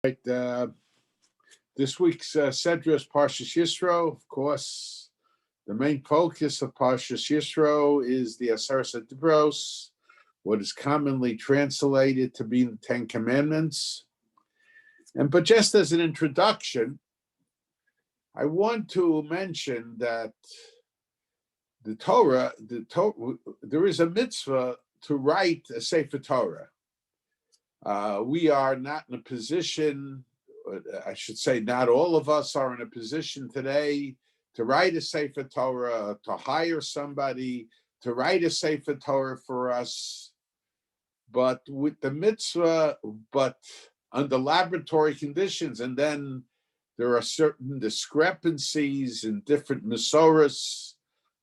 Right, this week's Sedra is Parshas Yisro. Of course, the main focus of Parshas Yisro is the Aseres HaDibros, what is commonly translated to be the Ten Commandments. But just as an introduction, I want to mention that the Torah, there is a mitzvah to write a Sefer Torah. We are not in a position, I should say not all of us are in a position today to write a Sefer Torah, to hire somebody to write a Sefer Torah for us. But with the mitzvah, but under laboratory conditions, and then there are certain discrepancies in different Masoros.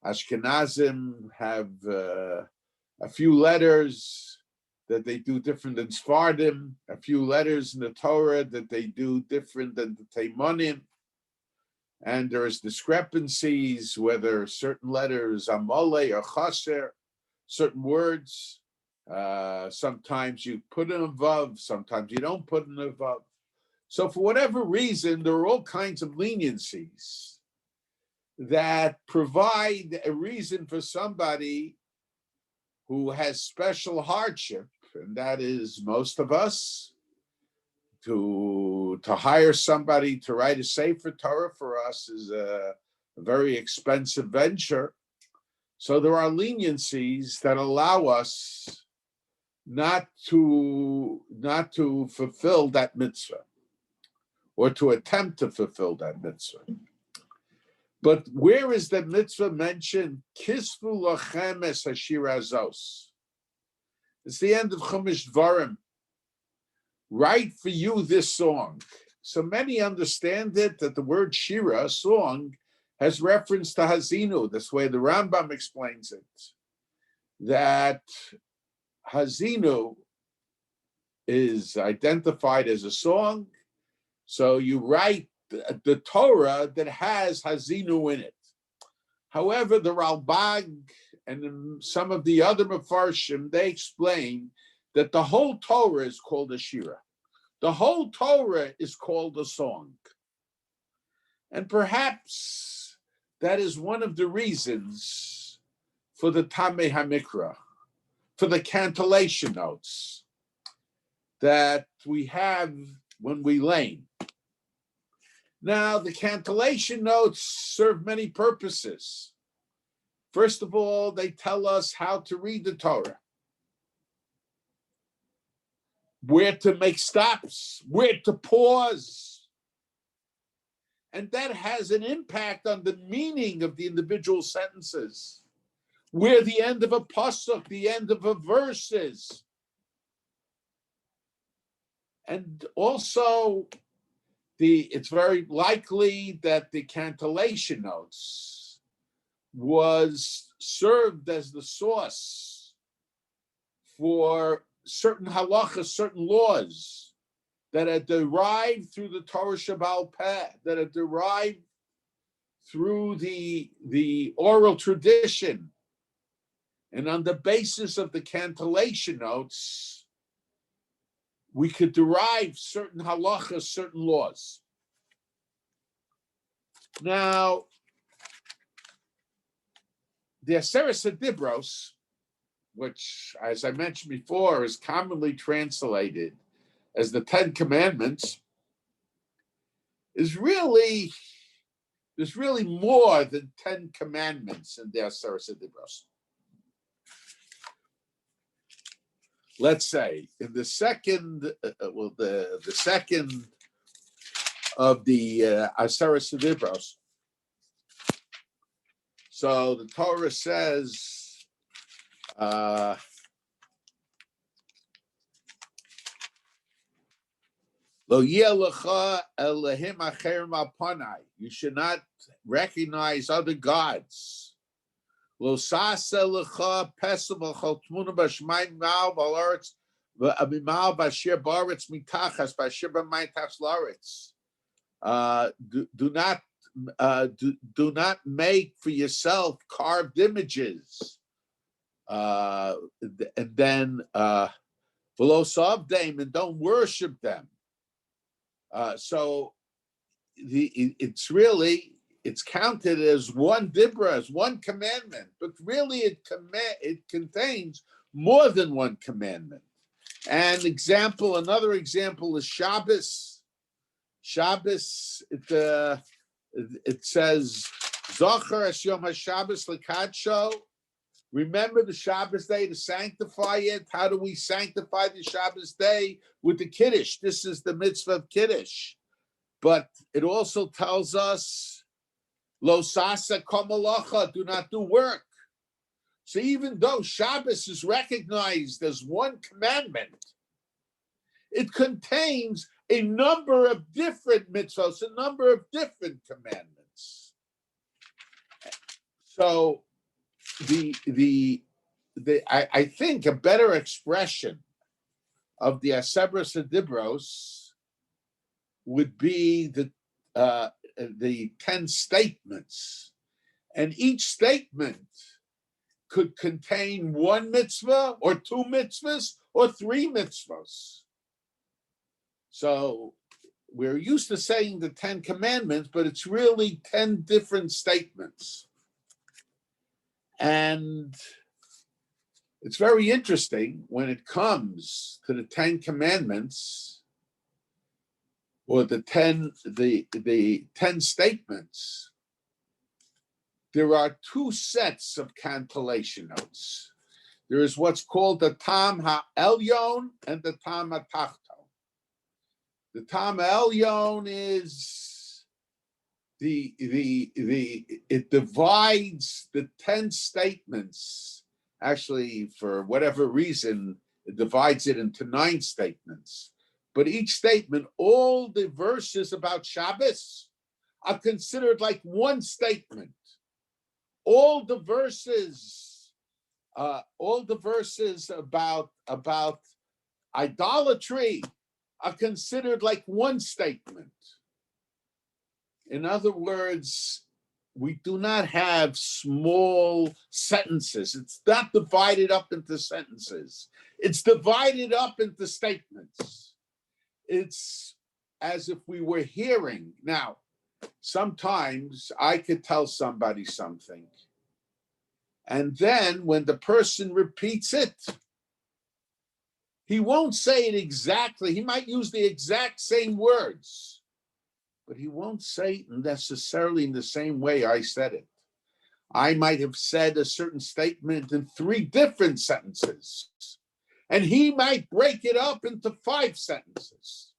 Ashkenazim have a few letters that they do different than Sfardim, a few letters in the Torah that they do different than the Teimanim. And there's discrepancies, whether certain letters are mole or chaser, certain words. Sometimes you put an vav, sometimes you don't put an vav. So for whatever reason, there are all kinds of leniencies that provide a reason for somebody who has special hardship, and that is most of us, to hire somebody to write a Sefer Torah for us is a very expensive venture. So there are leniencies that allow us not to fulfill that mitzvah, or to attempt to fulfill that mitzvah. But where is the mitzvah mentioned? Kisvu lachem es hashir azos. It's the end of Chumash Dvarim. Write for you this song. So many understand it that the word shira, song, has reference to Hazinu. This way the Rambam explains it. That Hazinu is identified as a song. So you write the Torah that has Hazinu in it. However, the Ralbag and some of the other Mefarshim, they explain that the whole Torah is called a Shira. The whole Torah is called a song. And perhaps that is one of the reasons for the Tamei HaMikra, for the cantillation notes that we have when we lane. Now, the cantillation notes serve many purposes. First of all, they tell us how to read the Torah, where to make stops, where to pause. And that has an impact on the meaning of the individual sentences, where the end of a pasuk, the end of a verse is. And also, it's very likely that the cantillation notes was served as the source for certain halachas, certain laws that are derived through the Torah Shabbal Peh, that are derived through the oral tradition. And on the basis of the cantillation notes, we could derive certain halachas, certain laws. Now, the Aseres HaDibros, which, as I mentioned before, is commonly translated as the Ten Commandments, there's really more than 10 commandments in the Aseres HaDibros. Let's say in the second, the second of the Aseres HaDibros. So the Torah says, Lo yeh lecha Elohim acherim al panai. You should not recognize other gods. Lo sasa lecha pesel v'chol tmuna b'shmayim ma'al v'laretz v'amimal b'ashir b'aretz mitachas b'ashir b'mayim tachas l'aretz. Do not make for yourself carved images, and then v'lo savdeim, and don't worship them. So it's counted as one dibra, as one commandment, but really it contains more than one commandment. And another example is Shabbos. Shabbos, it says, Zocher es Yom HaShabbos l'kadsho. Remember the Shabbos day to sanctify it. How do we sanctify the Shabbos day? With the Kiddush. This is the mitzvah of Kiddush. But it also tells us, Lo sasa kamalacha, do not do work. So even though Shabbos is recognized as one commandment, it contains a number of different mitzvahs, a number of different commandments. So I think a better expression of the Asebras Adibros would be the 10 statements, and each statement could contain one mitzvah or two mitzvahs or three mitzvahs. So we're used to saying the 10 commandments, but it's really 10 different statements. And it's very interesting when it comes to the 10 commandments or the 10 statements. There are two sets of cantillation notes. There is what's called the Tam HaElyon and the Tam HaTachton. The Tam HaElyon is it divides the 10 statements. Actually, for whatever reason, it divides it into 9 statements. But each statement, all the verses about Shabbos are considered like one statement. All the verses about idolatry are considered like one statement. In other words, we do not have small sentences. It's not divided up into sentences. It's divided up into statements. It's as if we were hearing. Now, sometimes I could tell somebody something, and then when the person repeats it, he won't say it exactly. He might use the exact same words, but he won't say it necessarily in the same way I said it. I might have said a certain statement in 3 different sentences, and he might break it up into 5 sentences.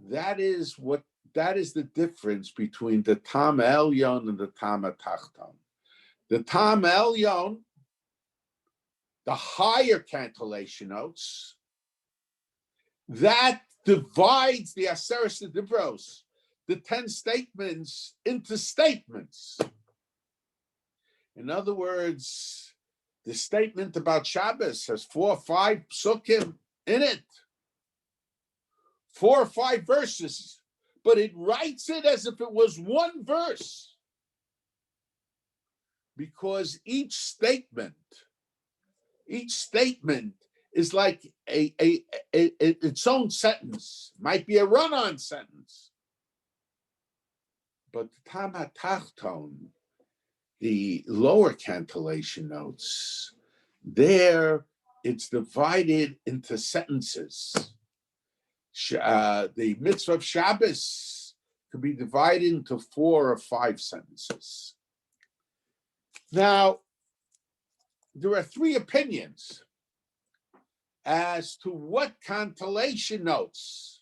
That is the difference between the Tam HaElyon and the Tam HaTachton. The Tam HaElyon, the higher cantillation notes, that divides the Aseres Dibros, the 10 statements, into statements. In other words, the statement about Shabbos has 4 or 5 psukim in it, 4 or 5 verses, but it writes it as if it was one verse, because each statement is like its own sentence. Might be a run-on sentence. But the Tam HaTachton, the lower cantillation notes, there it's divided into sentences. The mitzvah of Shabbos could be divided into 4 or 5 sentences. Now, there are 3 opinions as to what cantillation notes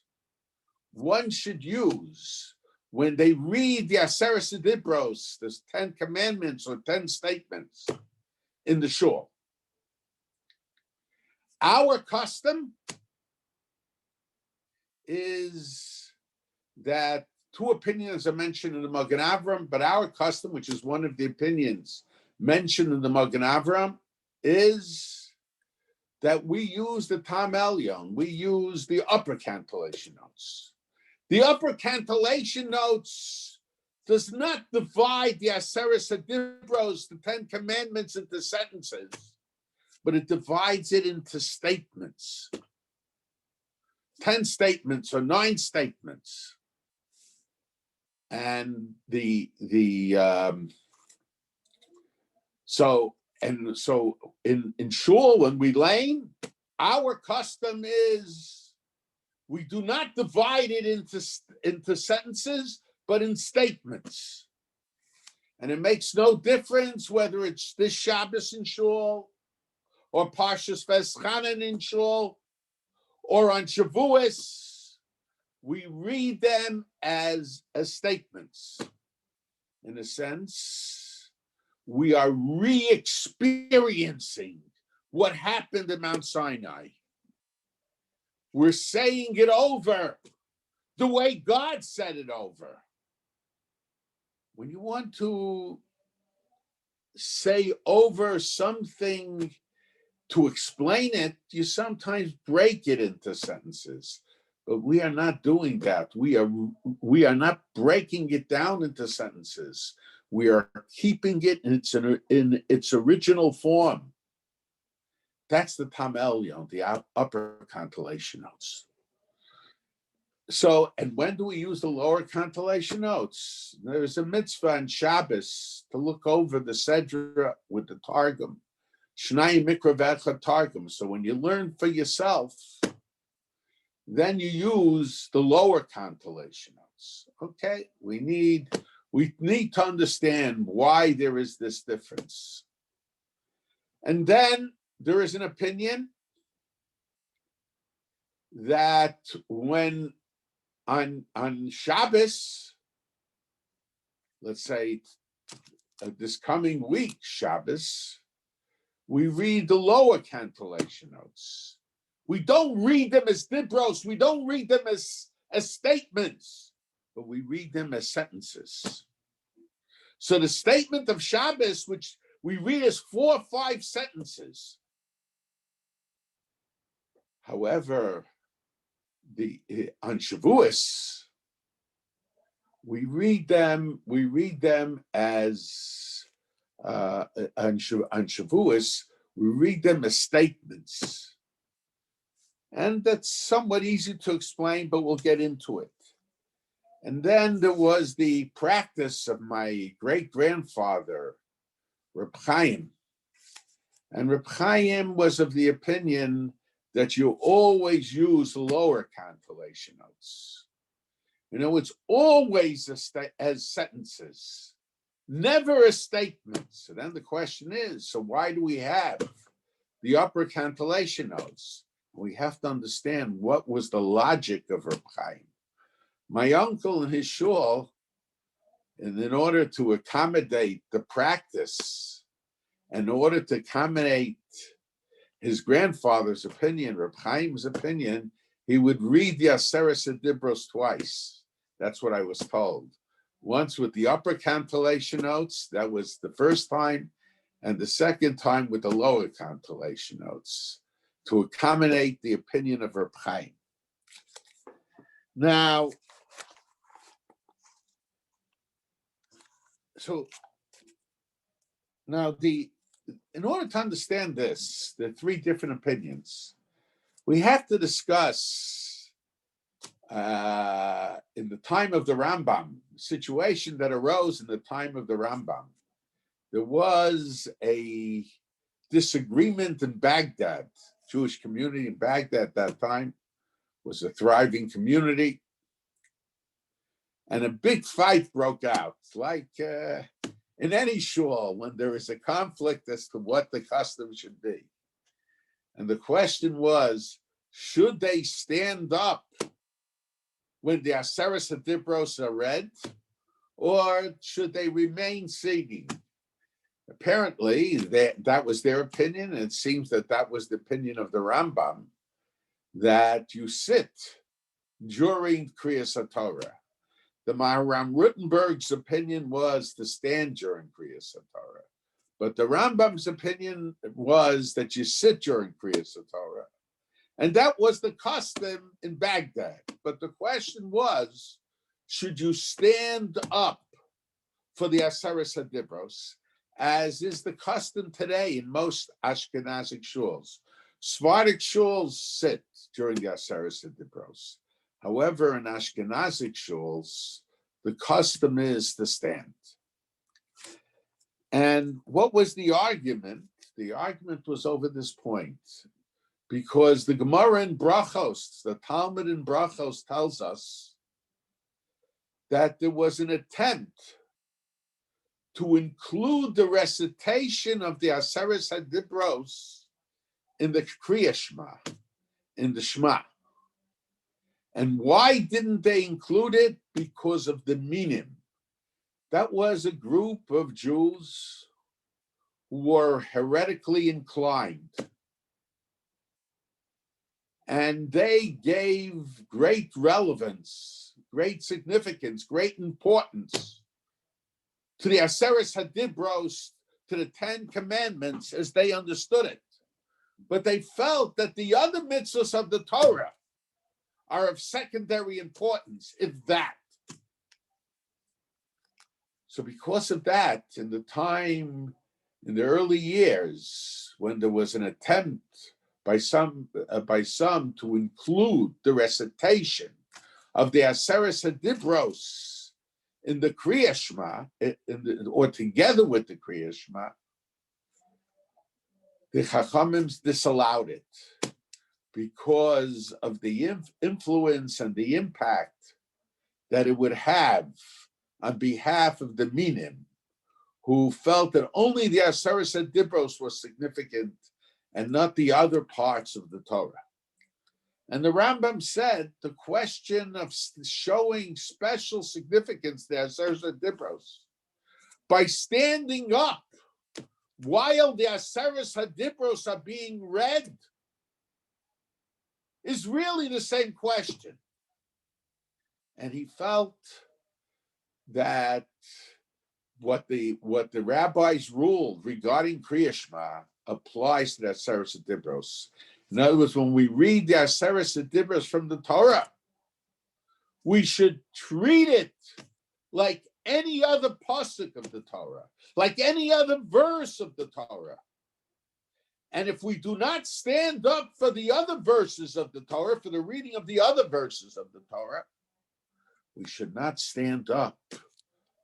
one should use when they read the Aseres Dibros, the 10 commandments or 10 statements in the shul. Our custom is that 2 opinions are mentioned in the Magen Avram, but our custom, which is one of the opinions mentioned in the Magen Avram, is that we use the Tam HaElyon. We use the upper cantillation notes. The upper cantillation notes does not divide the Aseres Dibros, the 10 commandments, into sentences, but it divides it into statements. 10 statements or 9 statements. And so in shul, when we lane, our custom is we do not divide it into sentences, but in statements. And it makes no difference whether it's this Shabbos in shul, or Parshas Veschanan in shul, or on Shavuos. We read them as statements. In a sense, we are re-experiencing what happened at Mount Sinai. We're saying it over the way God said it over. When you want to say over something to explain it, you sometimes break it into sentences. But we are not doing that. We are not breaking it down into sentences. We are keeping it in its original form. That's the Tam Elyon, the upper cantillation notes. So, and when do we use the lower cantillation notes? There's a mitzvah on Shabbos to look over the Sedra with the Targum. Shnai Mikra V'Echad Targum. So when you learn for yourself, then you use the lower cantillation notes. Okay, we need to understand why there is this difference. And then there is an opinion that when on Shabbos, let's say this coming week, Shabbos, we read the lower cantillation notes. We don't read them as dibros. We don't read them as statements, but we read them as sentences. So the statement of Shabbos, which we read as 4 or 5 sentences. However, on Shavuos, we read them as on Shavuos, we read them as statements. And that's somewhat easy to explain, but we'll get into it. And then there was the practice of my great-grandfather, Reb Chaim. And Reb Chaim was of the opinion that you always use the lower cantillation notes. You know, it's always as sentences, never as statements. So then the question is, so why do we have the upper cantillation notes? We have to understand what was the logic of Reb Chaim. My uncle in his shul, and in order to accommodate the practice, in order to accommodate his grandfather's opinion, Reb Chaim's opinion, he would read the Aseres Dibros twice. That's what I was told. Once with the upper cantillation notes, that was the first time, and the second time with the lower cantillation notes, to accommodate the opinion of Reb Chaim. Now, in order to understand this, the 3 different opinions, we have to discuss in the time of the Rambam, situation that arose in the time of the Rambam. There was a disagreement in Baghdad. Jewish community in Baghdad at that time was a thriving community. And a big fight broke out, like in any shul, when there is a conflict as to what the custom should be. And the question was, should they stand up when the Aseres HaDibros are read, or should they remain singing? Apparently, that was their opinion, and it seems that was the opinion of the Rambam, that you sit during Kriyas HaTorah. The Maharam Rutenberg's opinion was to stand during Kriyas HaTorah, but the Rambam's opinion was that you sit during Kriyas HaTorah. And that was the custom in Baghdad. But the question was, should you stand up for the Aseres HaDibros, as is the custom today in most Ashkenazic shuls? Sephardic shuls sit during the Aseret Dibros. However, in Ashkenazic shuls, the custom is to stand. And what was the argument? The argument was over this point, because the Gemara in Brachos, the Talmud in Brachos tells us that there was an attempt to include the recitation of the Aseret Dibros in the Kriya Shema, in the Shema. And why didn't they include it? Because of the minim. That was a group of Jews who were heretically inclined. And they gave great relevance, great significance, great importance to the Aseret Hadibros, to the 10 Commandments as they understood it. But they felt that the other mitzvahs of the Torah are of secondary importance, if that. So because of that, in the early years, when there was an attempt by some to include the recitation of the Aseret Hadibros in the Kriya Shema, or together with the Kriya Shema, the Chachamim disallowed it because of the influence and the impact that it would have on behalf of the Minim, who felt that only the Aseret Dibros was significant and not the other parts of the Torah. And the Rambam said the question of showing special significance to Aseret Dibros by standing up while the Aseret Hadibros are being read is really the same question. And he felt that what the rabbis ruled regarding Kriya Shema applies to the Aseret Dibros. In other words, when we read the Aseret Dibros from the Torah, we should treat it like any other pasuk of the Torah, like any other verse of the Torah. And if we do not stand up for the other verses of the Torah, for the reading of the other verses of the Torah, we should not stand up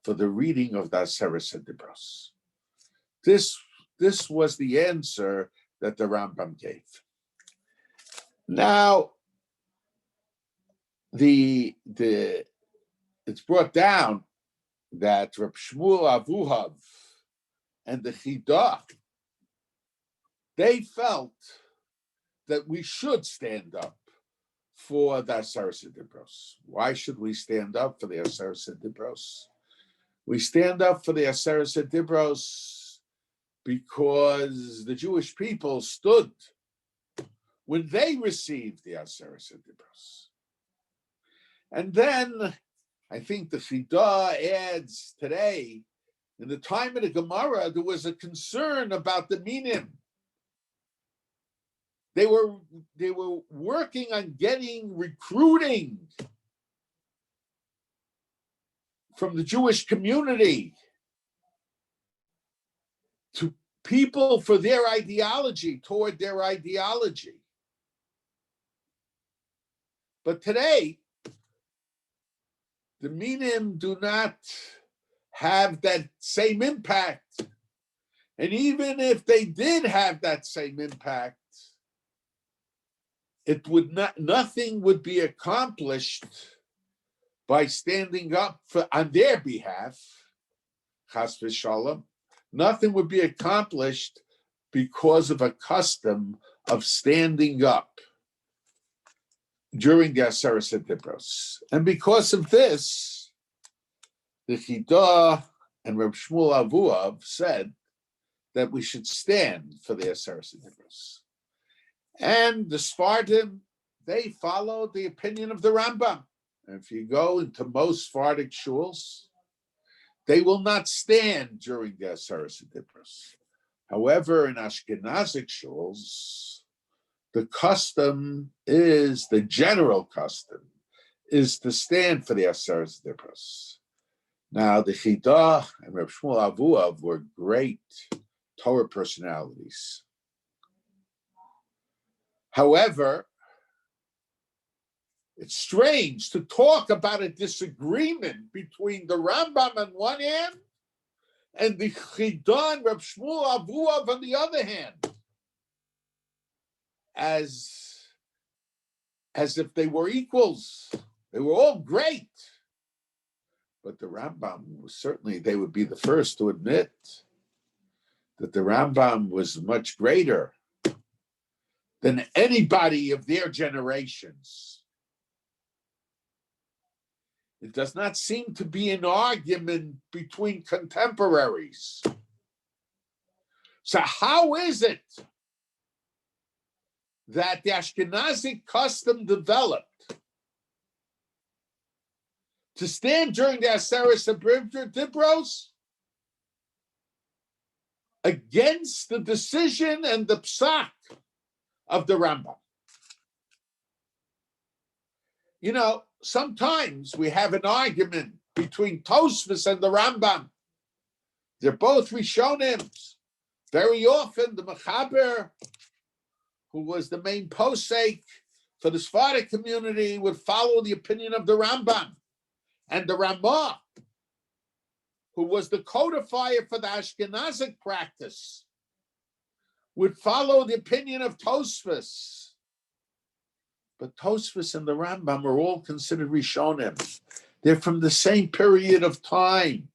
for the reading of the Aseret Dibros. This was the answer that the Rambam gave. Now, it's brought down that Reb Shmuel Avuhav and the Chidah, they felt that we should stand up for the Aseret Dibros. Why should we stand up for the Aseret Dibros? We stand up for the Aseret Dibros because the Jewish people stood when they received the Aseret Dibros. And then I think the Chidah adds today, in the time of the Gemara, there was a concern about the Minim. They were working on recruiting from the Jewish community to people for their ideology, toward their ideology. But today, the Minim do not have that same impact. And even if they did have that same impact, nothing would be accomplished by standing up on their behalf, chas v'shalom. Nothing would be accomplished because of a custom of standing up during the Aseret Dibros. And because of this, the Chidah and Reb Shmuel Avuhav said that we should stand for the Aseret Dibros. And the Sephardim, they followed the opinion of the Rambam. And if you go into most Sephardic shuls, they will not stand during the Aseret Dibros. However, in Ashkenazic shuls, the general custom is to stand for the Aseret Dibros. Now, the Chidah and Reb Shmuel Avuhav were great Torah personalities. However, it's strange to talk about a disagreement between the Rambam on one hand and the Chidon, Reb Shmuel Avuhav on the other hand, as if they were equals. They were all great. But the Rambam, certainly they would be the first to admit that the Rambam was much greater than anybody of their generations. It does not seem to be an argument between contemporaries. So how is it that the Ashkenazic custom developed to stand during the Aseres Dibros against the decision and the psak of the Rambam? You know, sometimes we have an argument between Tosfos and the Rambam. They're both Rishonim. Very often the Mechaber, who was the main posek for the Sephardic community, would follow the opinion of the Rambam. And the Ramah, who was the codifier for the Ashkenazic practice, would follow the opinion of Tosfos. But Tosfos and the Rambam are all considered Rishonim. They're from the same period of time.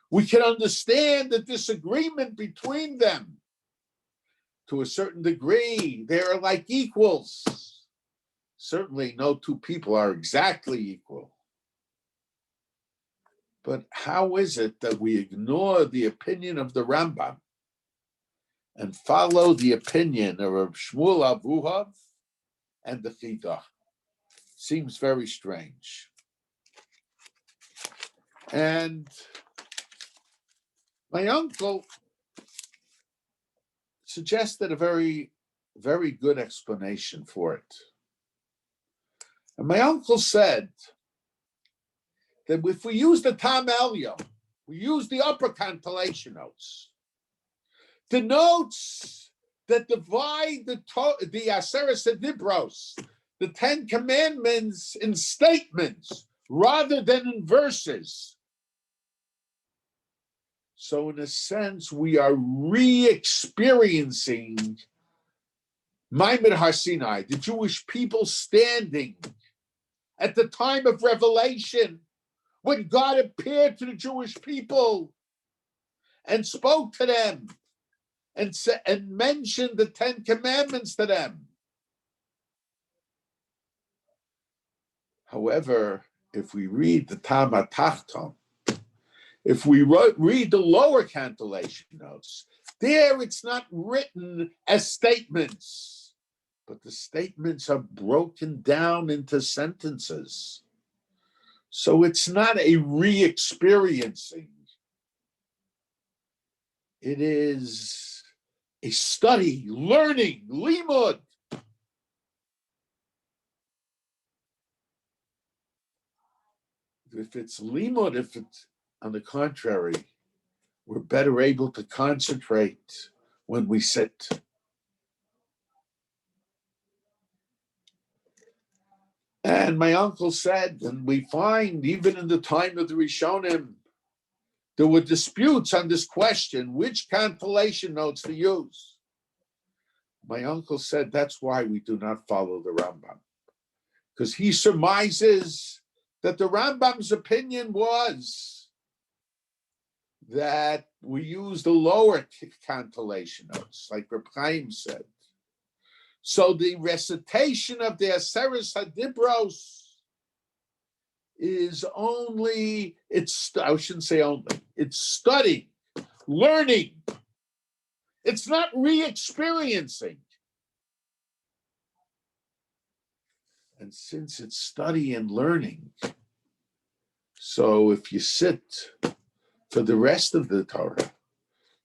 We can understand the disagreement between them. To a certain degree, they're like equals. Certainly no two people are exactly equal. But how is it that we ignore the opinion of the Rambam and follow the opinion of Reb Shmuel Avuhav and the Chida? Seems very strange. And my uncle suggested a very, very good explanation for it. And my uncle said that if we use the Tam Elyo, we use the upper cantillation notes, the notes that divide the Aseres Dibros, the 10 Commandments, in statements rather than in verses. So in a sense, we are re-experiencing Maimon Har Sinai, the Jewish people standing at the time of revelation, when God appeared to the Jewish people and spoke to them and mentioned the 10 Commandments to them. However, if we read the Tam HaTachton, if we read the lower cantillation notes, there it's not written as statements, but the statements are broken down into sentences. So it's not a re-experiencing. It is a study, learning, limud. If it's limud, if it's on the contrary, we're better able to concentrate when we sit. And my uncle said, and we find even in the time of the Rishonim, there were disputes on this question, which cantillation notes to use. My uncle said that's why we do not follow the Rambam, because he surmises that the Rambam's opinion was that we use the lower cantillation notes, like Reb Chaim said. So the recitation of the Aseres HaDibros is only, I shouldn't say only, it's studying, learning. It's not re-experiencing. And since it's study and learning, so if you sit for the rest of the Torah,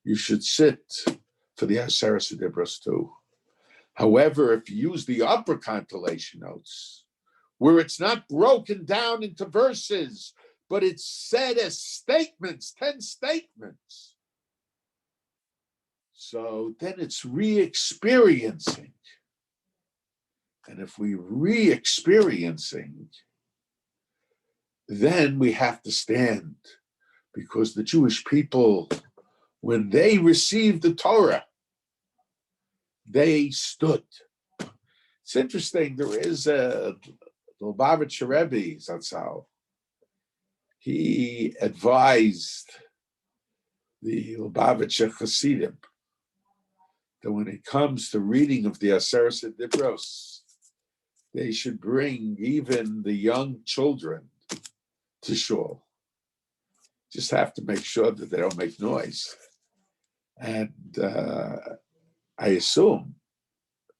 you should sit for the Aseres HaDibros too. However, if you use the upper cantillation notes, where it's not broken down into verses, but it's said as statements, 10 statements, so then it's re-experiencing. And if we re-experiencing, then we have to stand, because the Jewish people, when they received the Torah, they stood. It's interesting, there is a Lubavitcher Rabbi, Zatzal. He advised the Lubavitcher Hasidim that when it comes to reading of the Aseret Dibros, they should bring even the young children to shul. Just have to make sure that they don't make noise. And I assume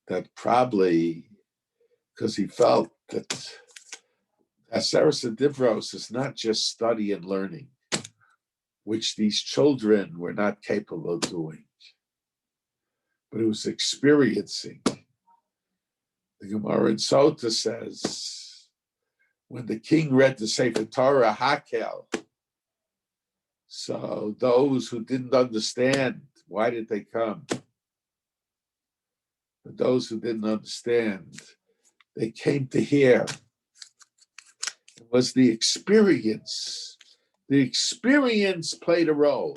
that probably because he felt that Aseret Dibros is not just study and learning, which these children were not capable of doing, but it was experiencing. The Gemara in Sota says, when the king read the Sefer Torah, Hakel, so those who didn't understand, why did they come? But those who didn't understand, they came to hear. It was the experience. The experience played a role.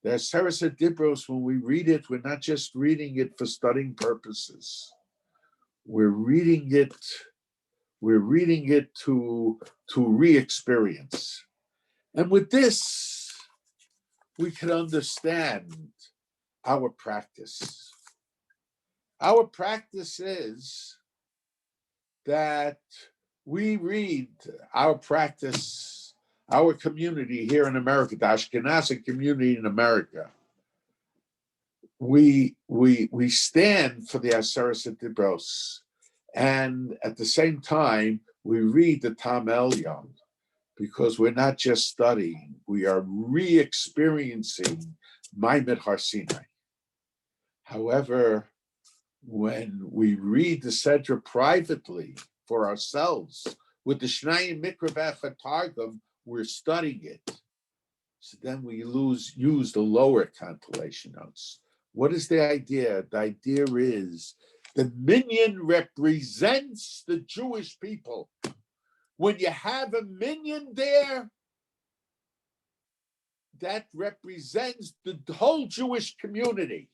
The Aseret Dibros, when we read it, we're not just reading it for studying purposes. We're reading it to re-experience. And with this, we can understand our practice. Our practice is that we read our practice, our community here in America, the Ashkenazi community in America. We stand for the Aseret Dibros, and at the same time, we read the Tam Elyon, because we're not just studying, we are re-experiencing Maimed Har Sinai. However, when we read the Sedra privately for ourselves, with the Shnayim Mikra V'Echad Targum, we're studying it. So then we use the lower compilation notes. What is the idea? The idea is the minyan represents the Jewish people. When you have a minyan there, that represents the whole Jewish community.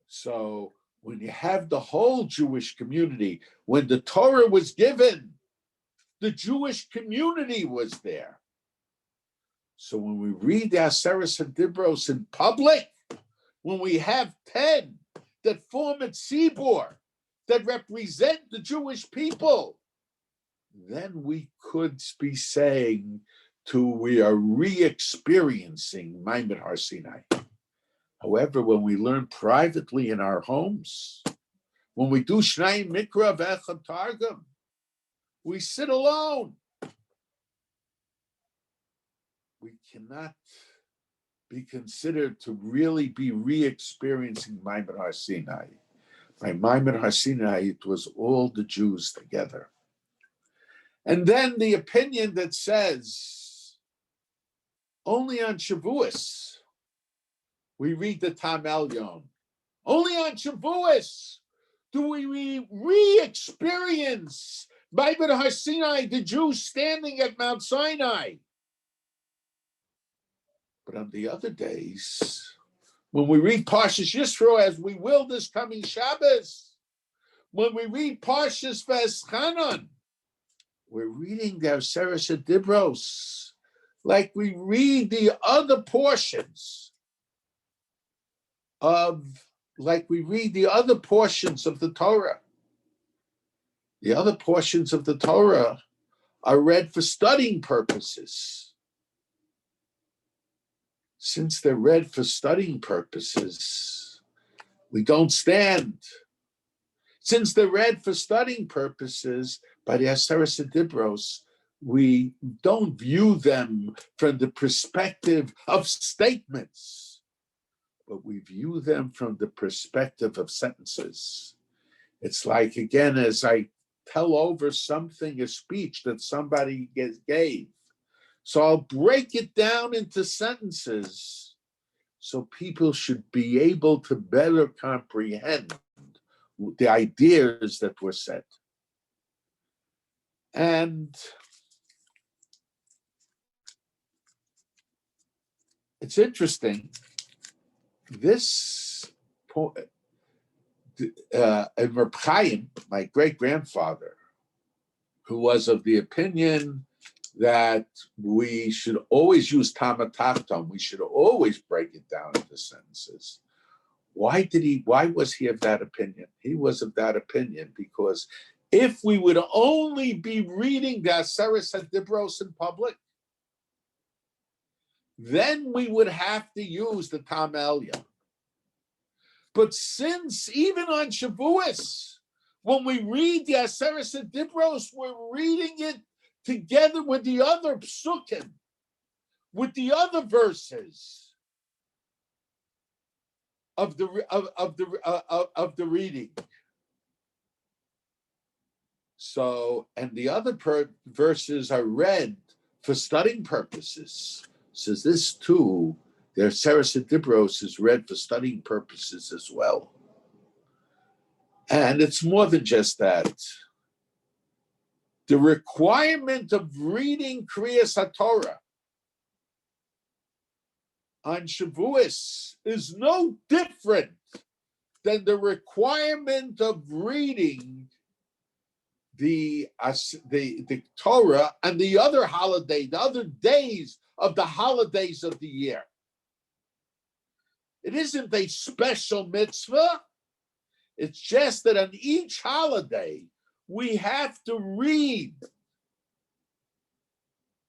So when you have the whole Jewish community, when the Torah was given, the Jewish community was there. So when we read the Aseret Dibros in public, when we have 10 that form a tzibur, that represent the Jewish people, then we could be saying we are re-experiencing Maimed Har Sinai. However, when we learn privately in our homes, when we do Shnayim Mikra V'Echad Targum, we sit alone. We cannot be considered to really be re-experiencing Maimed Har Sinai. By Maimed Har Sinai, it was all the Jews together. And then the opinion that says only on Shavuos we read the Tam Elyon. Only on Shavuos do we re-experience Maimed Har Sinai, the Jews standing at Mount Sinai. But on the other days, when we read Parshas Yisro, as we will this coming Shabbos, when we read Parshas V'Eschanan, we're reading the Aseret Dibros like we read the other portions of the Torah. The other portions of the Torah are read for studying purposes. Since they're read for studying purposes, we don't stand. Since they're read for studying purposes by the Aseret Dibros, we don't view them from the perspective of statements, but we view them from the perspective of sentences. It's like, again, as I tell over something, a speech that somebody gave. So I'll break it down into sentences so people should be able to better comprehend the ideas that were said. And it's interesting, this Reb Chaim, my great-grandfather, who was of the opinion that we should always use tamatachton, we should always break it down into sentences. Why was he of that opinion? He was of that opinion because if we would only be reading the Aseret Dibros in public, then we would have to use the Tam Elyon. But since even on Shavuos, when we read the Aseret Dibros, we're reading it together with the other psukim, with the other verses of the reading. So, and the other verses are read for studying purposes. Says this too, their Aseret Dibros is read for studying purposes as well. And it's more than just that. The requirement of reading Kriyas HaTorah on Shavuos is no different than the requirement of reading the Torah and the other holiday, the other days of the holidays of the year. It isn't a special mitzvah. It's just that on each holiday, we have to read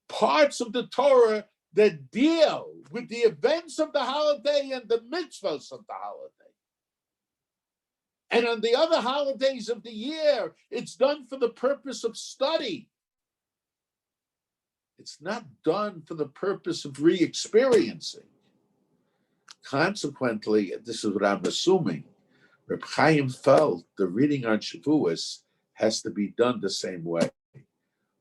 parts of the Torah that deal with the events of the holiday and the mitzvahs of the holiday. And on the other holidays of the year, it's done for the purpose of study. It's not done for the purpose of re-experiencing. Consequently, this is what I'm assuming, Reb Chaim felt the reading on Shavuos has to be done the same way.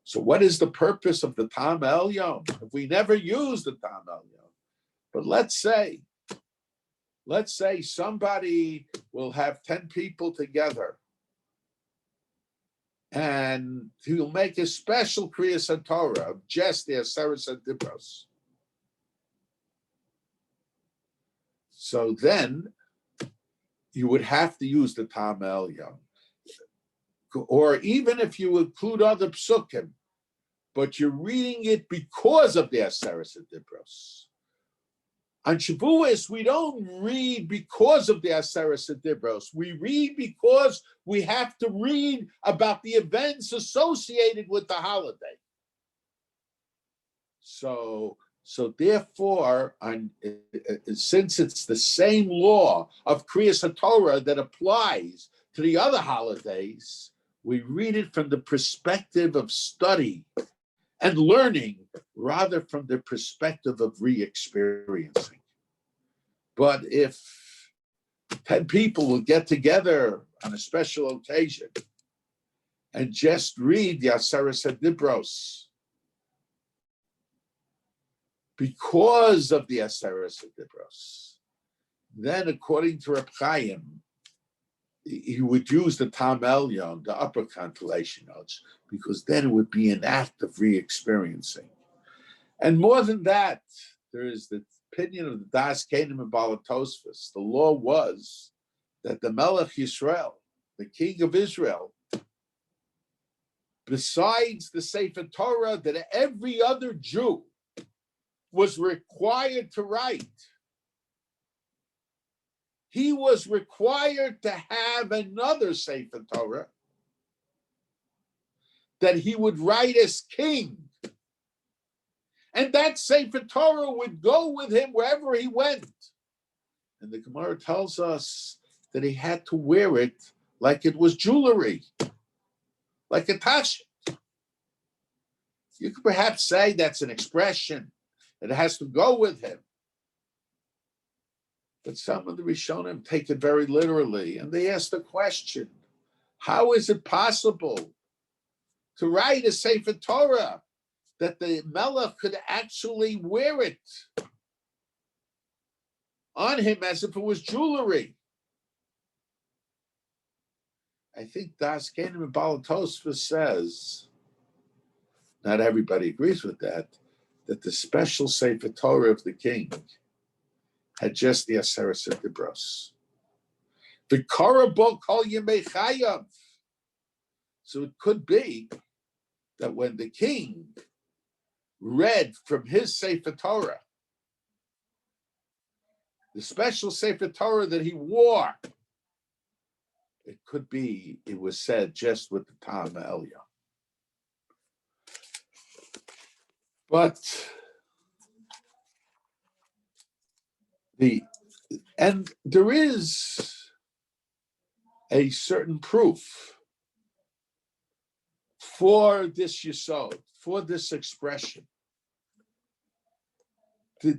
So what is the purpose of the Tam Elyon? If we never use the Tam Elyon, but let's say somebody will have 10 people together and he'll make a special Kriyas HaTorah of just the Aseret Dibros. So then you would have to use the Tam Elyon. Or even if you include other psukim, but you're reading it because of the Aseret Dibros. On Shavuos, we don't read because of the Aseret Dibros. We read because we have to read about the events associated with the holiday. So therefore, since it's the same law of Kriyas HaTorah that applies to the other holidays, we read it from the perspective of study and learning rather from the perspective of re-experiencing. But if 10 people will get together on a special occasion and just read the Aseret Dibros because of the Aseret Dibros, then according to Reb Chaim, he would use the Tam Elyon, the upper cantillation notes, because then it would be an act of re-experiencing. And more than that, there is the opinion of the Das Kenim and Balatosphos. The law was that the Melech Yisrael, the king of Israel, besides the Sefer Torah that every other Jew was required to write, he was required to have another Sefer Torah that he would write as king. And that Sefer Torah would go with him wherever he went. And the Gemara tells us that he had to wear it like it was jewelry, like a tashit. You could perhaps say that's an expression. It has to go with him. But some of the Rishonim take it very literally, and they ask the question, how is it possible to write a Sefer Torah that the Melech could actually wear it on him as if it was jewelry? I think Das Kenim and Balatosva says, not everybody agrees with that the special Sefer Torah of the king had just the Aseret Dibros. The Korabot Kol Yemei Chayav. So it could be that when the king read from his Sefer Torah, the special Sefer Torah that he wore, it could be it was said just with the Tam Eliyah. But there is a certain proof for this yesod, for this expression. The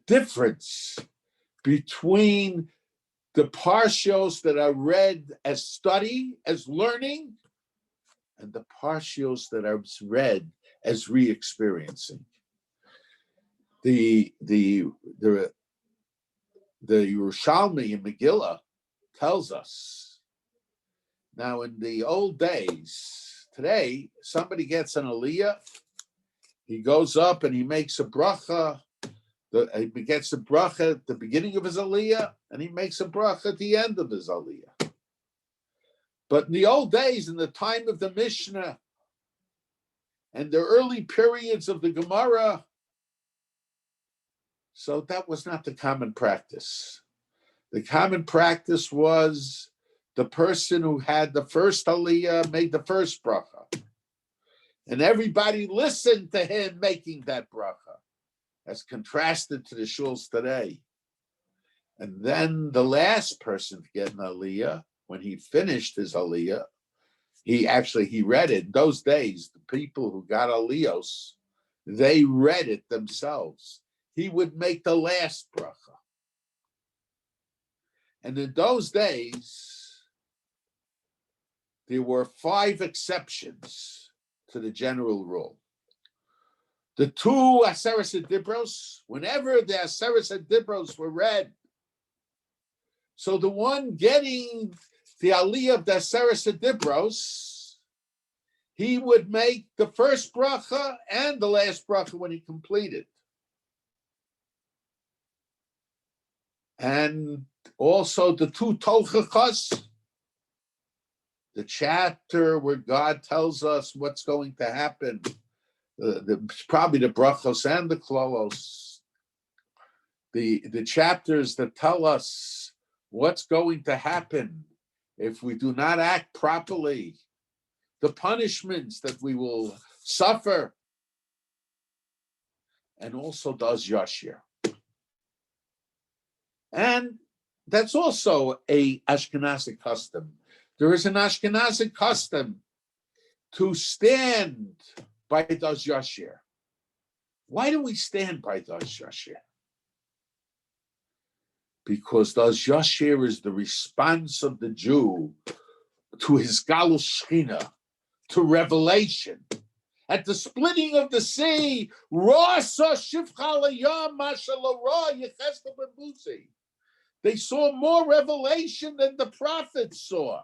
difference between the parshos that are read as study, as learning, and the parshos that are read as re-experiencing. The Yerushalmi in Megillah tells us, now in the old days, today, somebody gets an aliyah, he goes up and he makes a bracha, he gets a bracha at the beginning of his aliyah, and he makes a bracha at the end of his aliyah. But in the old days, in the time of the Mishnah, and the early periods of the Gemara, so that was not the common practice. The common practice was the person who had the first aliyah made the first bracha. And everybody listened to him making that bracha, as contrasted to the shuls today. And then the last person to get an aliyah, when he finished his aliyah, he read it. In those days, the people who got aliyos, they read it themselves. He would make the last bracha. And in those days, there were 5 exceptions to the general rule. The 2 Aseret Dibros, whenever the Aseret Dibros were read, so the one getting the aliyah of the Aseret Dibros, he would make the first bracha and the last bracha when he completed. And also the 2 Tochachos, the chapter where God tells us what's going to happen, probably the brachos and the klolos, the chapters that tell us what's going to happen if we do not act properly, the punishments that we will suffer, and also does Yashir. And that's also a Ashkenazi custom. There is an Ashkenazi custom to stand by Das Yashir. Why do we stand by Das Yashir? Because Das Yashir is the response of the Jew to his Galus Shechina, to revelation. At the splitting of the sea, they saw more revelation than the prophets saw.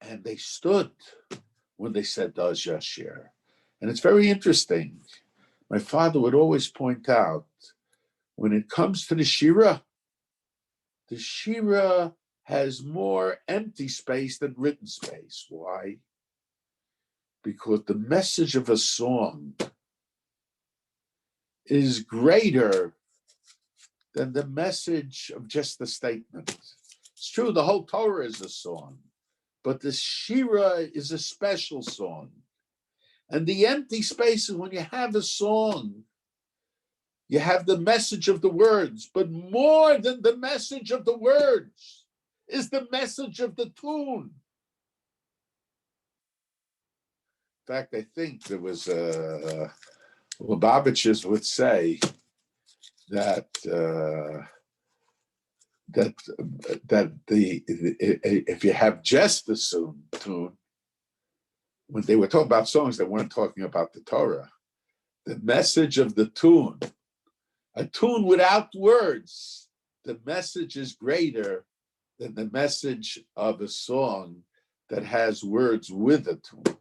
And they stood when they said Das Yashir. And it's very interesting. My father would always point out, when it comes to the Shira has more empty space than written space. Why? Because the message of a song is greater than the message of just the statement. It's true, the whole Torah is a song, but the Shira is a special song. And the empty spaces, when you have a song, you have the message of the words, but more than the message of the words is the message of the tune. In fact, I think there was Lubavitchers would say that if you have just the tune, when they were talking about songs, they weren't talking about the Torah. The message of the tune, a tune without words, the message is greater than the message of a song that has words with a tune.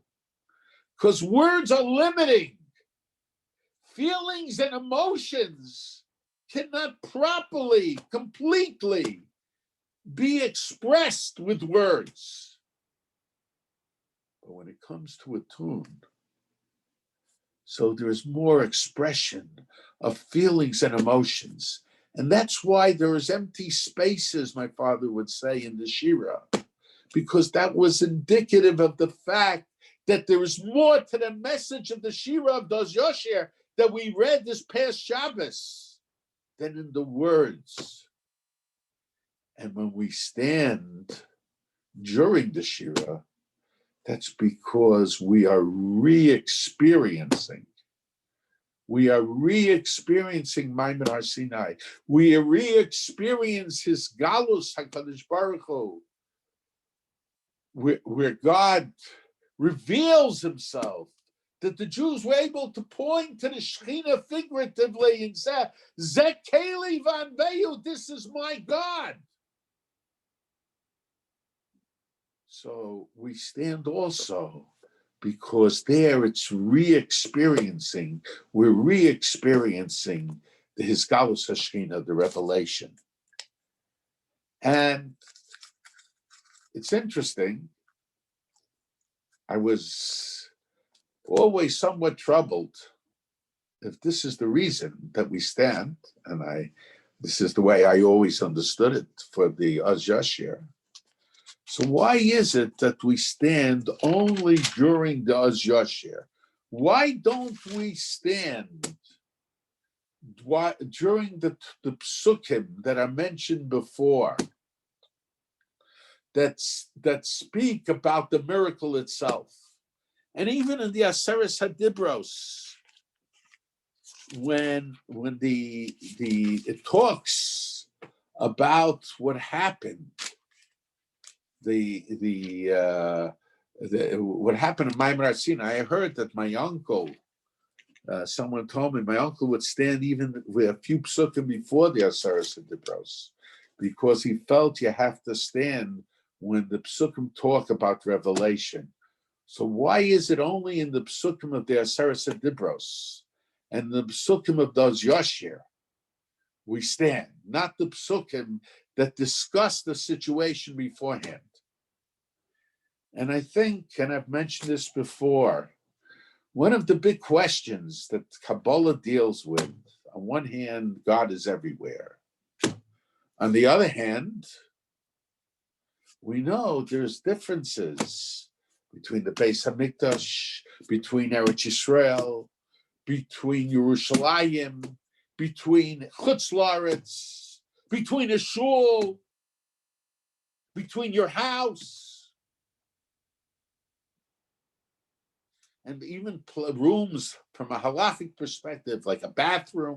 Because words are limiting. Feelings and emotions cannot properly, completely be expressed with words. But when it comes to a tune, so there's more expression of feelings and emotions. And that's why there is empty spaces, my father would say, in the Shira, because that was indicative of the fact that there is more to the message of the Shira of Doz Yosher that we read this past Shabbos than in the words. And when we stand during the Shira, that's because we are re-experiencing. We are re-experiencing Maimon Har Sinai. We re-experience his Galus HaKadosh Baruch Hu, where God reveals himself, that the Jews were able to point to the Shekhinah figuratively and say, Zeh Keli Vanveyu, this is my God. So we stand also because there it's re-experiencing, we're re-experiencing the Hisgalus Hashchina, the revelation. And it's interesting, I was always somewhat troubled if this is the reason that we stand, and this is the way I always understood it for the Az Yashir. So why is it that we stand only during the Az Yashir? Why don't we stand during the psukim that I mentioned before, that speak about the miracle itself? And even in the Aseres Hadibros, when it talks about what happened, what happened in Maimon Har Sinai, I heard that my uncle, someone told me my uncle would stand even with a few psukim before the Aseres Hadibros, because he felt you have to stand when the psukim talk about revelation. So why is it only in the psukim of the Aseres Hadibros and the psukim of Doz Yashir we stand, not the psukim that discuss the situation beforehand? And I think, and I've mentioned this before, one of the big questions that Kabbalah deals with, on one hand, God is everywhere. On the other hand, we know there's differences between the Beis Hamikdash, between Eretz Yisrael, between Yerushalayim, between Chutz La'aretz, between a shul, between your house, and even rooms from a halachic perspective, like a bathroom,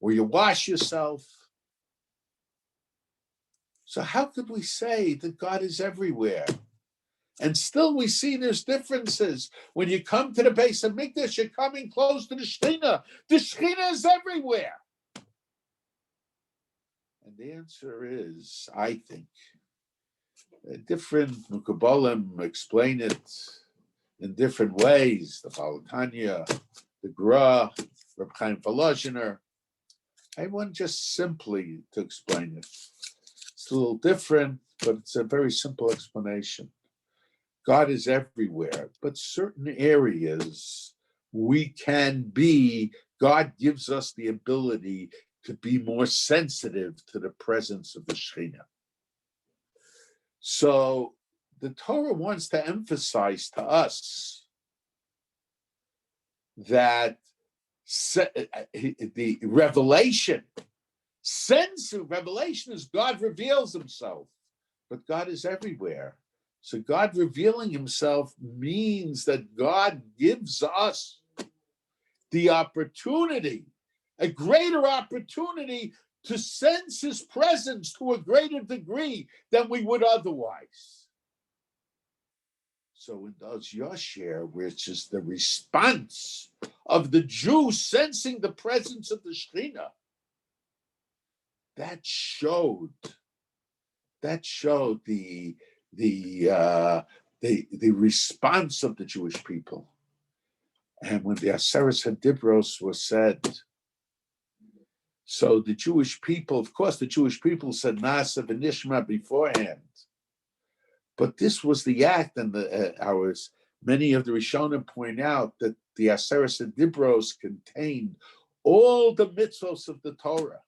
where you wash yourself. So how could we say that God is everywhere? And still we see there's differences. When you come to the Beis Hamikdash, you're coming close to the Shekhinah. The Shekhinah is everywhere. And the answer is, I think, different Mukabalim explain it in different ways. The Balatanya, the Gra, Reb Chaim Volozhiner. I want just simply to explain it. It's a little different, but it's a very simple explanation. God is everywhere, but certain areas we can be, God gives us the ability to be more sensitive to the presence of the Shekhinah. So the Torah wants to emphasize to us that the revelation, sense of revelation is God reveals himself, but God is everywhere. So God revealing himself means that God gives us the opportunity, a greater opportunity to sense his presence to a greater degree than we would otherwise. So in Doz Yashir, which is the response of the Jew sensing the presence of the Shekhinah, that showed the response of the Jewish people. And when the Aseret HaDibros was said, so the Jewish people, of course, the Jewish people said Nasa v'Nishma beforehand, but this was the act, and many of the Rishonim point out that the Aseret HaDibros contained all the mitzvos of the Torah.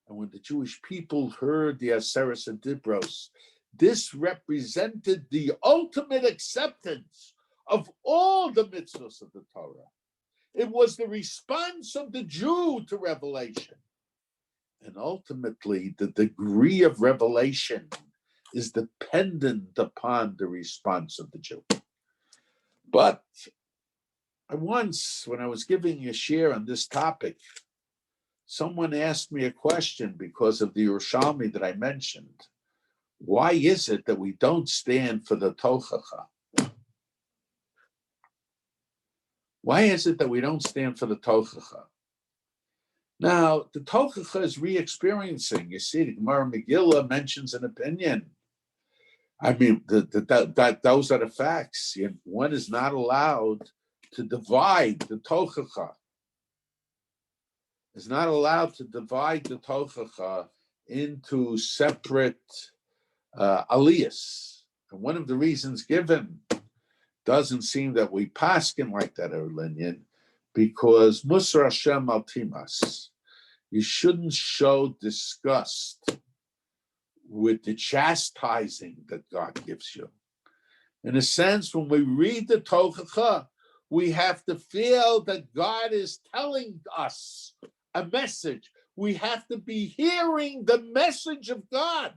And when the Jewish people heard the Aseret HaDibros, this represented the ultimate acceptance of all the mitzvos of the Torah. It was the response of the Jew to revelation. And ultimately, the degree of revelation is dependent upon the response of the Jew. But when I was giving a share on this topic, someone asked me a question because of the Yerushalmi that I mentioned. Why is it that we don't stand for the Tochacha? Why is it that we don't stand for the Tochacha? Now, the Tochacha is re-experiencing. You see, the Gemara Megillah mentions an opinion. I mean, those are the facts. One is not allowed to divide the Tochacha. Is not allowed to divide the Tochacha into separate aliyahs. And one of the reasons given doesn't seem that we paskin like that, Erlinian, because Musar Hashem al Timas. You shouldn't show disgust with the chastising that God gives you. In a sense, when we read the Tochacha, we have to feel that God is telling us a message. We have to be hearing the message of God.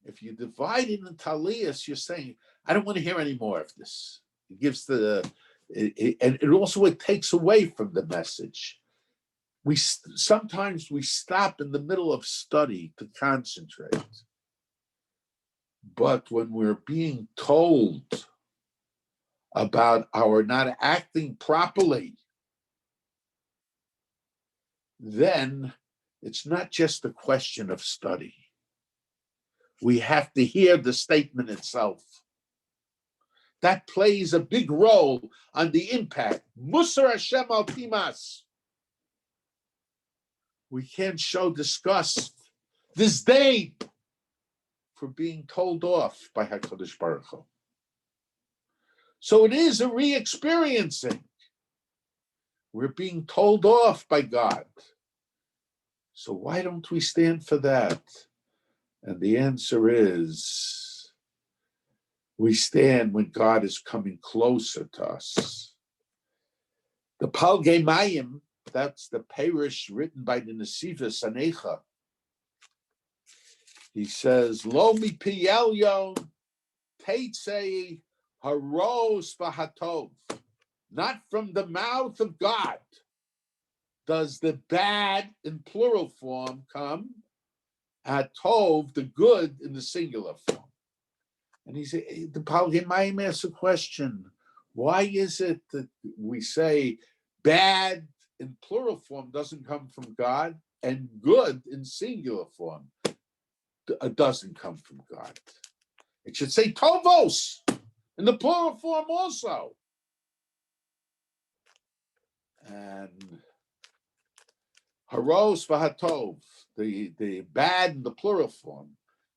If you divide it into aliyahs, you're saying, I don't want to hear any more of this. It gives and it also takes away from the message. Sometimes we stop in the middle of study to concentrate. But when we're being told about our not acting properly, then it's not just a question of study. We have to hear the statement itself. That plays a big role on the impact. Musar Hashem al Timas. We can't show disgust, disdain for being told off by HaKadosh Baruch Hu. So it is a re-experiencing. We're being told off by God. So why don't we stand for that? And the answer is, we stand when God is coming closer to us. The Palgei Mayim, that's the parish written by the Nesiva Sanecha. He says, Lo mi pi elyon teitzei haros v'hatov. Not from the mouth of God does the bad in plural form come, atov, the good in the singular form. And he said, the Palgei Mayim asks a question. Why is it that we say bad in plural form doesn't come from God and good in singular form doesn't come from God? It should say tovos in the plural form also. And haros v'hatov, the bad in the plural form.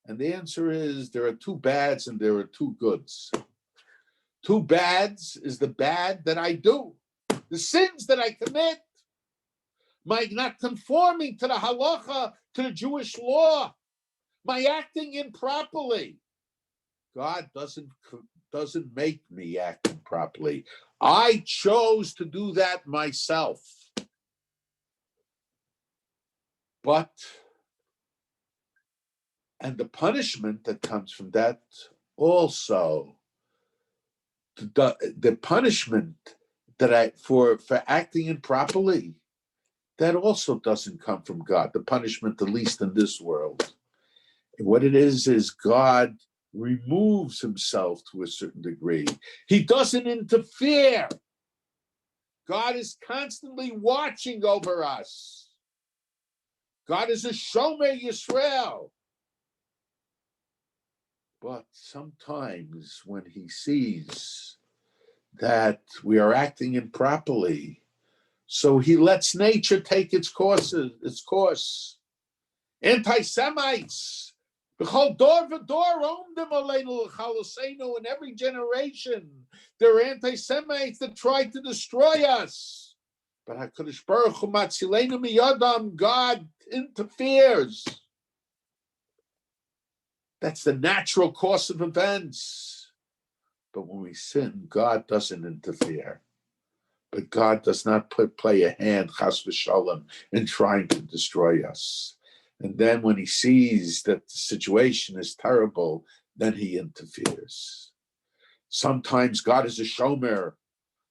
And the answer is there are two bads and there are two goods. Two bads is the bad that I do, the sins that I commit, my not conforming to the halacha, to the Jewish law, my acting improperly. God doesn't make me act improperly. I chose to do that myself. And the punishment that comes from that also, the punishment that for acting improperly, that also doesn't come from God. The punishment, at least in this world. And what it is God removes himself to a certain degree. He doesn't interfere. God is constantly watching over us. God is a Shomer Yisrael. But sometimes when he sees that we are acting improperly, so he lets nature take its course. Anti-Semites, in every generation, there are anti-Semites that try to destroy us. But HaKadosh Baruch Hu Matzilenu Miyadam, God interferes. That's the natural course of events. But when we sin, God doesn't interfere. But God does not play a hand, chas v'shalom, in trying to destroy us. And then when he sees that the situation is terrible, then he interferes. Sometimes God is a shomer.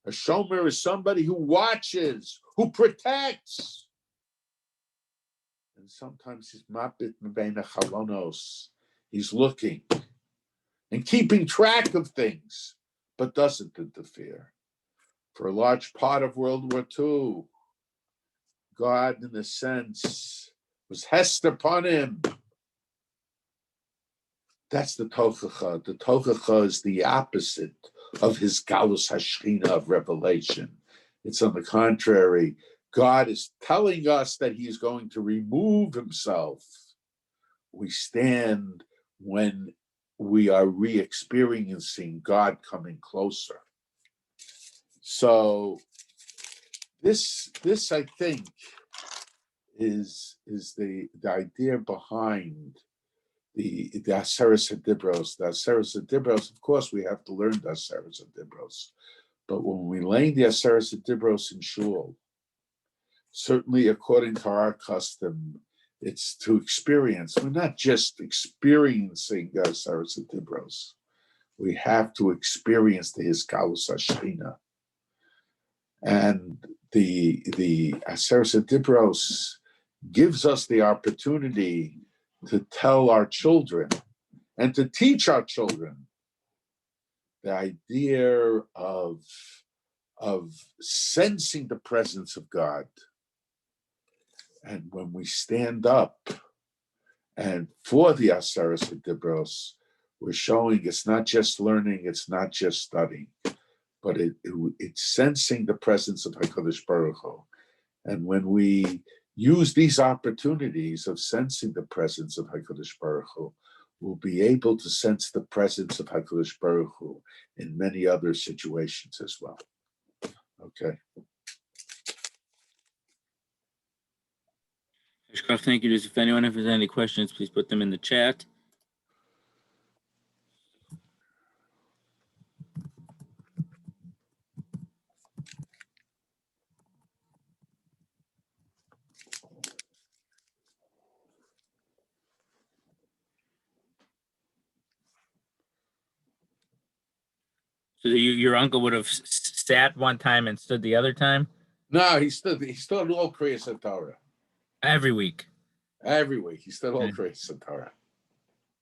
A shomer is somebody who watches, who protects. And sometimes he's mabit mebeina chalonos. He's looking and keeping track of things, but doesn't interfere. For a large part of World War II, God, in a sense, was hest upon him. That's the Tochacha. The Tochacha is the opposite of his Galus Hashchina of revelation. It's on the contrary. God is telling us that he is going to remove himself. We stand when we are re-experiencing God coming closer. So this I think is the idea behind the Aseres HaDibros. The Aseres HaDibros, of course, we have to learn the Aseres HaDibros. But when we learn the Aseres HaDibros in Shul, certainly according to our custom, it's to experience. We're not just experiencing the Aseres HaDibros. We have to experience the Hiskalus HaShechina. And the Aseres HaDibros gives us the opportunity to tell our children and to teach our children the idea of sensing the presence of God. And when we stand up and for the Aseres HaDibros, we're showing it's not just learning, it's not just studying, but it's sensing the presence of HaKadosh Baruch Hu. And when we use these opportunities of sensing the presence of HaKadosh Baruch Hu, we'll be able to sense the presence of HaKadosh Baruch Hu in many other situations as well. Okay. Thank you. If anyone has any questions, please put them in the chat. So your uncle would have sat one time and stood the other time? No, he stood all Kriyas Torah. Every week? Every week. He stood all Kriyas Torah.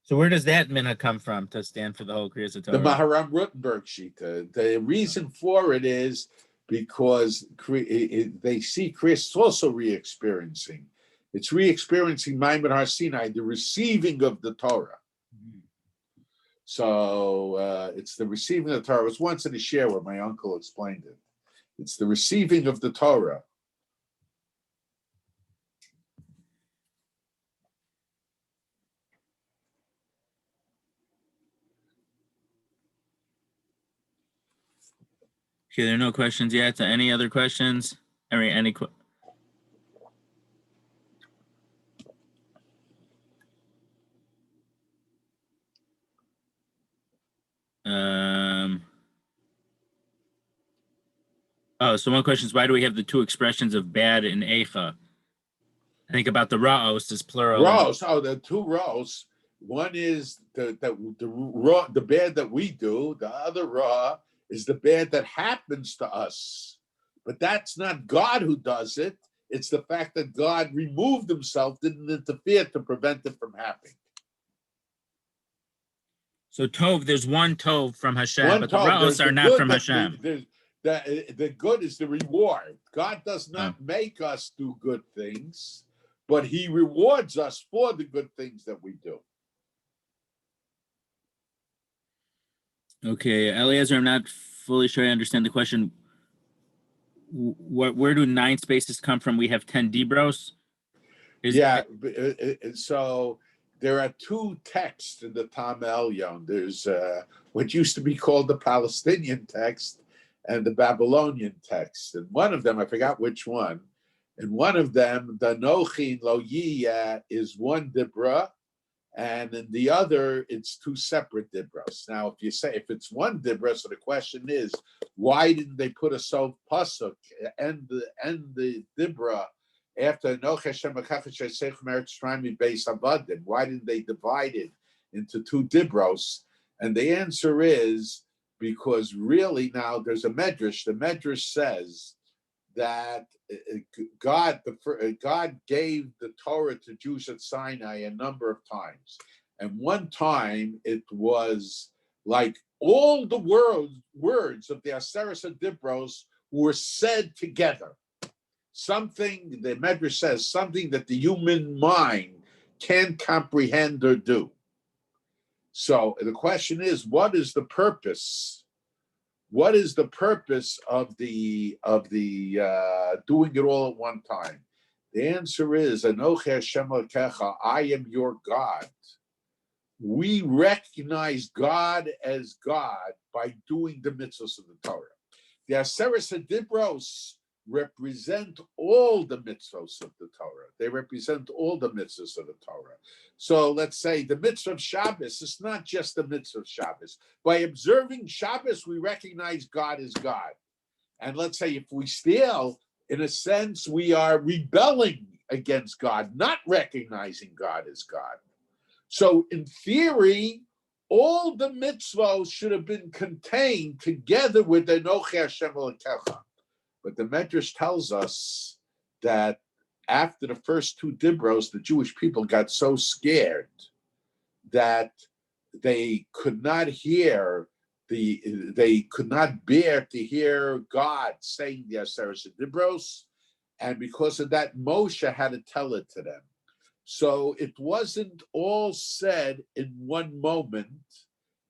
So where does that minhag come from, to stand for the whole Kriyas Torah? The Maharam Rutenberg Shita. The reason for it is because they see Kriyas also re-experiencing. It's re-experiencing Maimon Har Sinai, the receiving of the Torah. So it's the receiving of the Torah. It was once in a share where my uncle explained it. It's the receiving of the Torah. Okay, there are no questions yet. Any other questions? Any so one question is, why do we have the two expressions of bad and eicha? I think about the ra'os is plural. Ra'os. Oh, the two ra'os. One is the bad that we do. The other ra is the bad that happens to us. But that's not God who does it. It's the fact that God removed himself, didn't interfere to prevent it from happening. So tov, there's one tov from Hashem, but the ra'os are not from Hashem. the good is the reward. God does not make us do good things, but he rewards us for the good things that we do. Okay, Eliezer, I'm not fully sure I understand the question. Where do 9 spaces come from? We have 10 Dibros. So there are 2 texts in the Tam Elyon. There's what used to be called the Palestinian text and the Babylonian text. And one of them, I forgot which one. In one of them, the Nochin Lo Yiyah is 1 Dibra, and in the other, it's 2 separate Dibros. Now, if it's 1 Dibra, so the question is, why didn't they put a Sov Pasuk and the Dibra after Noach Hashem Akach Sheisech Meretz Shraimi Beis Avadim? Why didn't they divide it into 2 Dibros? And the answer is because really now there's a Medrash. The Medrash says that God gave the Torah to Jews at Sinai a number of times. And one time it was like all the words of the Aseret Dibros were said together. Something, the Medrash says, something that the human mind can't comprehend or do. So the question is, what is the purpose? What is the purpose of the doing it all at one time? The answer is, Anochi Hashem Elokecha, I am your God. We recognize God as God by doing the mitzvahs of the Torah. The Aseret Dibros represent all the mitzvahs of the Torah. They represent all the mitzvahs of the Torah. So let's say the mitzvah of Shabbos is not just the mitzvah of Shabbos. By observing Shabbos, we recognize God as God. And let's say if we steal, in a sense, we are rebelling against God, not recognizing God as God. So in theory, all the mitzvahs should have been contained together with the Anochi Hashem Elokecha. But the Medrash tells us that after the first 2 Dibros, the Jewish people got so scared that they could not bear to hear God saying the Aseret Dibros, and because of that, Moshe had to tell it to them. So it wasn't all said in one moment.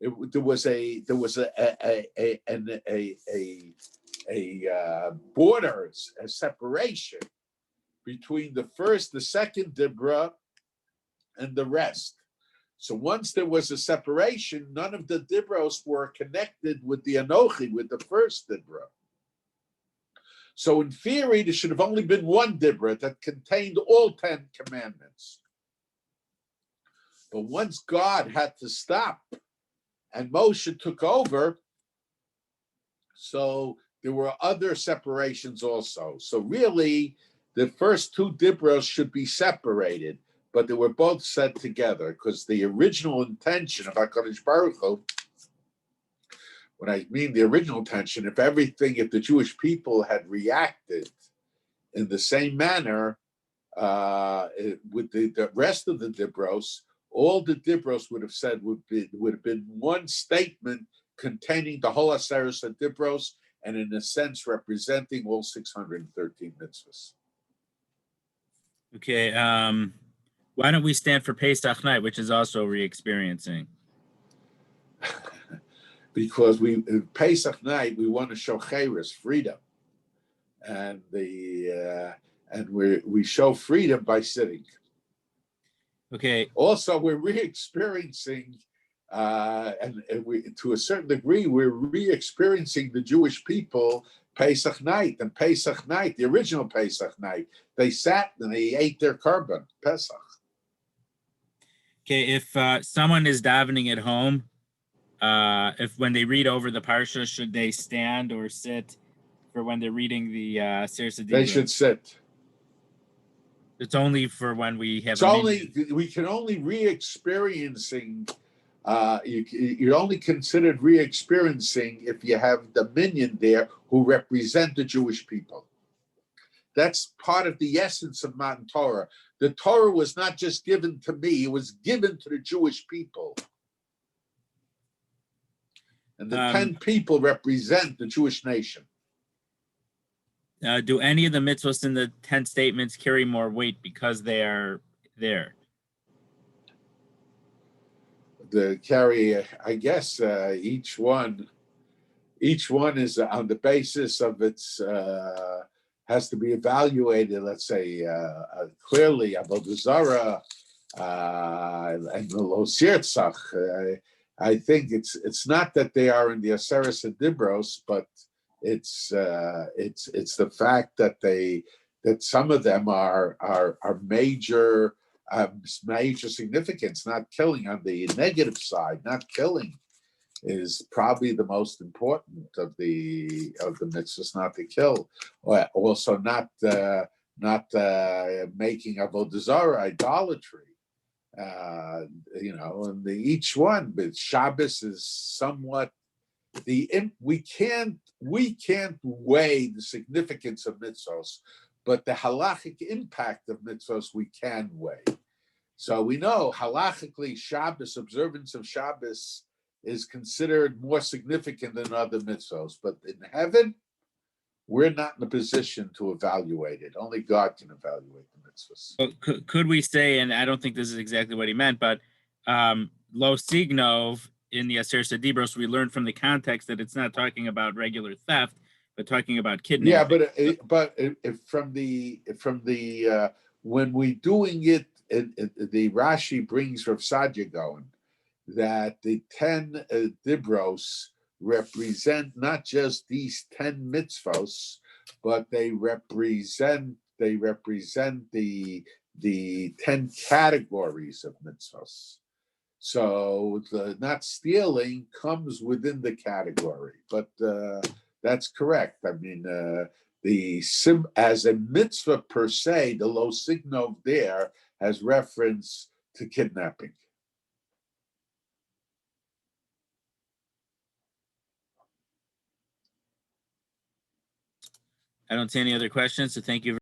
There was a border, a separation between the second Dibra and the rest. So once there was a separation, none of the Dibros were connected with the Anochi, with the first Dibra. So in theory, there should have only been 1 Dibra that contained all 10 commandments. But once God had to stop and Moshe took over, so there were other separations also. So really, the first 2 Dibros should be separated, but they were both said together because the original intention of HaKadosh Baruch Hu, when I mean the original intention, if the Jewish people had reacted in the same manner with the rest of the Dibros, all the Dibros would have been one statement containing the whole Aseret Dibros, and in a sense representing all 613 mitzvahs. Okay, why don't we stand for Pesach night, which is also re-experiencing? Because Pesach night we want to show chayris, freedom, and we show freedom by sitting. Okay. Also, we're re-experiencing, and we, to a certain degree, we're re-experiencing the Jewish people Pesach night. And Pesach night, the original Pesach night, they sat and they ate their korban, Pesach. Okay, if someone is davening at home, if when they read over the Parsha, should they stand or sit for when they're reading the Aseret Dibros? They should sit. It's only for when we have. We can only re-experiencing. You're only considered re-experiencing if you have the minyan there who represent the Jewish people. That's part of the essence of Matan Torah. The Torah was not just given to me; it was given to the Jewish people, and the 10 people represent the Jewish nation. Do any of the mitzvahs in the 10 statements carry more weight because they are there? The carry, I guess, each one is on the basis of its has to be evaluated. Let's say clearly Avodah Zarah and the Lo Sirtzach. I think it's not that they are in the Aseres Dibros, but it's the fact that some of them are major major significance. Not killing on the negative side, not killing is probably the most important of the mitzvahs, not to kill. Also, not making avodah zarah, idolatry. And each one, but Shabbos is somewhat we can't weigh the significance of mitzvahs, but the halachic impact of mitzvahs we can weigh. So we know halachically Shabbos, observance of Shabbos is considered more significant than other mitzvahs, but in heaven, we're not in a position to evaluate it. Only God can evaluate the mitzvahs. Well, could we say, and I don't think this is exactly what he meant, but lo signov in the Aseret Dibros, we learned from the context that it's not talking about regular theft, but talking about kidnapping. Yeah, but from the when we doing it, the Rashi brings Rav Sadia going that the 10 dibros represent not just these 10 mitzvos, but they represent the 10 categories of mitzvos. So the not stealing comes within the category, but that's correct. I mean, as a mitzvah per se, the lo signov there has reference to kidnapping. I don't see any other questions, so thank you.